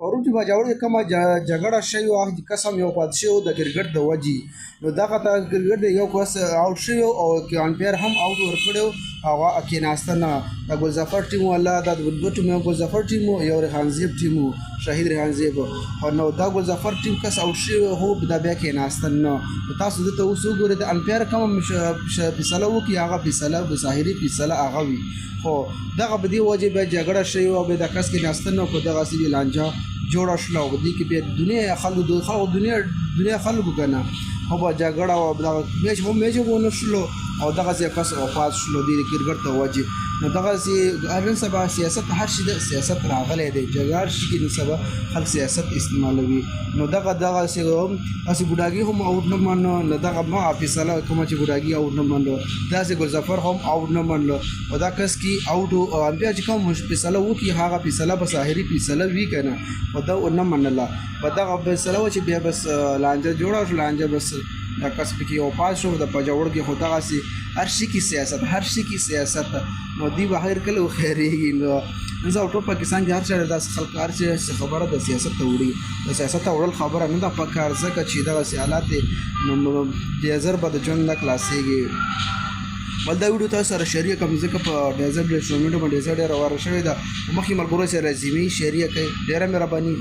پرون چې باجوړ کې کومه جګړه شوې وه قسم یو پاتې شوی و د کرکټ د وجې نو دغه ته کرکټ د یو کس آوټ شوی او امپیر هم آوټ ورکړی و هغه کېناسته نه د ګلظفر ټیم و الله دا د دوه ټیم یو ګلظفر ټیم و یو ریحان زیب ټیم و شهید ریحان زیب نو دا ګلظفر ټیم کس آوټ شوی هو دا بیا کېناسته نه تاسو دلته اوس وګورئ د امپیر کومه فیصله وکړي هغه فیصله به ظاهري فیصله هغه وي خو دغه په دې وجې بیا جګړه شوې وه بیا د کس کېناسته نه په دغسې لانجه جوړه شوله او دې کې بیا دنیا خلکو که نه خو به جګړه او دغه میچ هم ونه شولو او دغسې یو کس وفات شولو دې کرکټ ته وجې نو دغسې نن سبا سیاست هر شي د سیاست راغلی دی جګړه هر شي کې نن سبا خلک سیاست استعمالوي نو دغسې هم داسې بوډاګي هم آوټ نه منلو نو دغه ما فیصله کومه چې بوډاګي آوټ نه منلو داسې ګلظفر هم آوټ نه منلو او دا کس کې آوټ او بیا چې کوم فیصله وکړي هغه فیصله به ظاهري فیصله وي که نه او دا ونه منله په دغه فیصله وه چې بیا بس لانجه جوړه شوه لانجه بس دا کس پکې وفات شو د پجوړ کې خو دغسې هر شي کې سیاست نو دی بهر کله خیریږي نو زه ټول پاکستان کې هر چا داسې خلک هر څه خبره د سیاست ته وړي د سیاست ته وړل خبره نه ده پکار ځکه چې دغسې حالات دی نو ډیزر به د ژوند نه خلاصېږي بل دا ویډیو تاسو سره شریک کوم ځکه په ډیزر سوشل میډیا باندې ډېره واره شوې ده مخکې ملګرو سره لازمي شریک کړئ ډېره مهرباني